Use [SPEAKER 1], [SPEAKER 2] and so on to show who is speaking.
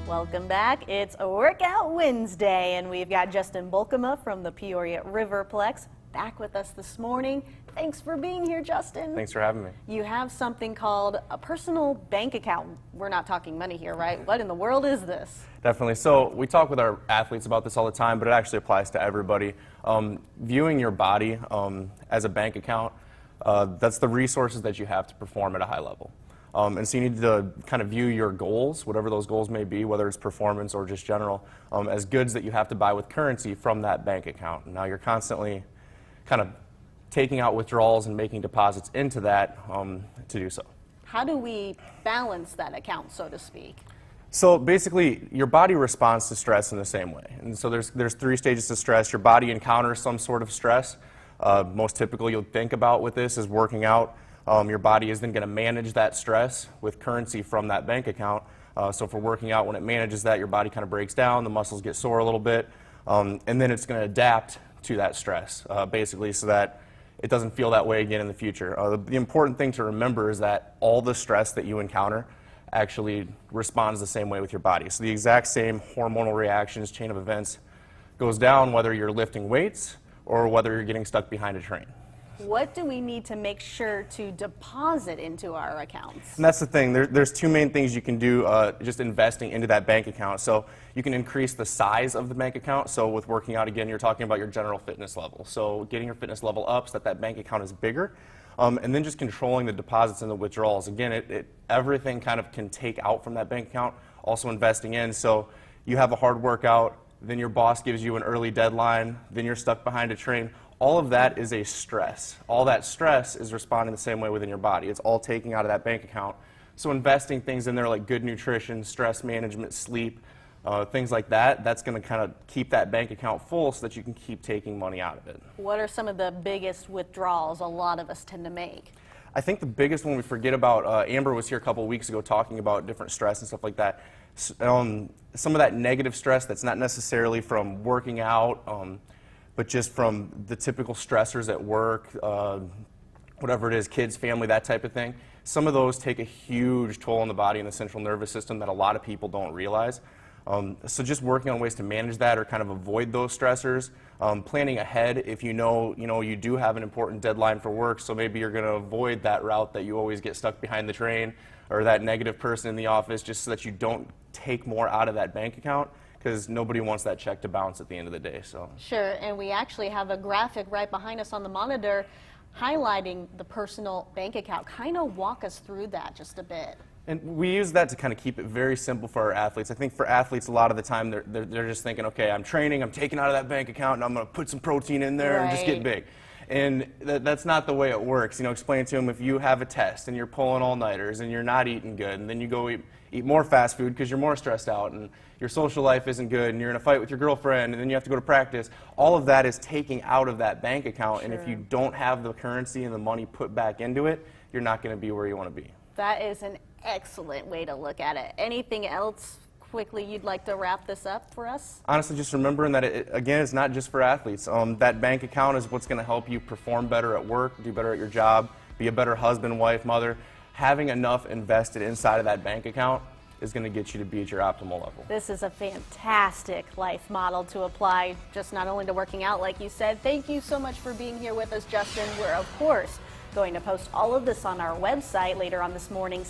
[SPEAKER 1] Welcome back. It's a Workout Wednesday, and we've got Justin Bolkema from the Peoria Riverplex back with us this morning. Thanks for being here, Justin.
[SPEAKER 2] Thanks for having me.
[SPEAKER 1] You have something called a personal bank account. We're not talking money here, right? What in the world is this?
[SPEAKER 2] Definitely. So we talk with our athletes about this all the time, but it actually applies to everybody. Viewing your body as a bank account, that's the resources that you have to perform at a high level. And so you need to kind of view your goals, whatever those goals may be, whether it's performance or just general, as goods that you have to buy with currency from that bank account. Now you're constantly kind of taking out withdrawals and making deposits into that to do so.
[SPEAKER 1] How do we balance that account, so to speak?
[SPEAKER 2] So basically, your body responds to stress in the same way. And so there's three stages to stress. Your body encounters some sort of stress. Most typical you'll think about with this is working out. Your body is then going to manage that stress with currency from that bank account. So for working out, when it manages that, your body kind of breaks down, the muscles get sore a little bit, and then it's going to adapt to that stress, basically, so that it doesn't feel that way again in the future. The important thing to remember is that all the stress that you encounter actually responds the same way with your body. So the exact same hormonal reactions, chain of events, goes down whether you're lifting weights or whether you're getting stuck behind a train.
[SPEAKER 1] What do we need to make sure to deposit into our accounts?
[SPEAKER 2] And that's the thing. There's two main things you can do just investing into that bank account. So you can increase the size of the bank account. So with working out, again, you're talking about your general fitness level. So getting your fitness level up so that bank account is bigger. And then just controlling the deposits and the withdrawals. Again, everything kind of can take out from that bank account, also investing in. So you have a hard workout, then your boss gives you an early deadline, then you're stuck behind a train. All of that is a stress. All that stress is responding the same way within your body. It's all taking out of that bank account. So investing things in there like good nutrition, stress management, sleep, things like that, that's going to kind of keep that bank account full so that you can keep taking money out of it. What
[SPEAKER 1] are some of the biggest withdrawals a lot of us tend to make?
[SPEAKER 2] I think the biggest one we forget about, Amber was here a couple of weeks ago talking about different stress and stuff like that. Some of that negative stress that's not necessarily from working out, but just from the typical stressors at work, whatever it is, kids, family, that type of thing. Some of those take a huge toll on the body and the central nervous system that a lot of people don't realize. So just working on ways to manage that or kind of avoid those stressors, planning ahead if you know you do have an important deadline for work, so maybe you're going to avoid that route that you always get stuck behind the train or that negative person in the office, just so that you don't take more out of that bank account, because nobody wants that check to bounce at the end of the day. So
[SPEAKER 1] sure, and we actually have a graphic right behind us on the monitor highlighting the personal bank account. Kind of walk us through that just a bit.
[SPEAKER 2] And we use that to kind of keep it very simple for our athletes. I think for athletes, a lot of the time, they're just thinking, okay, I'm training, I'm taking out of that bank account, and I'm going to put some protein in there and just get big. And that's not the way it works. Explain to them if you have a test and you're pulling all-nighters and you're not eating good, and then you go eat more fast food because you're more stressed out, and your social life isn't good, and you're in a fight with your girlfriend, and then you have to go to practice. All of that is taking out of that bank account, and if you don't have the currency and the money put back into it, you're not going to be where you want to be.
[SPEAKER 1] That is an excellent way to look at it. Anything else quickly you'd like to wrap this up for us?
[SPEAKER 2] Honestly, just remembering that, again, it's not just for athletes. That bank account is what's going to help you perform better at work, do better at your job, be a better husband, wife, mother. Having enough invested inside of that bank account is going to get you to be at your optimal level.
[SPEAKER 1] This is a fantastic life model to apply, just not only to working out, like you said. Thank you so much for being here with us, Justin. We're, of course, going to post all of this on our website later on this morning,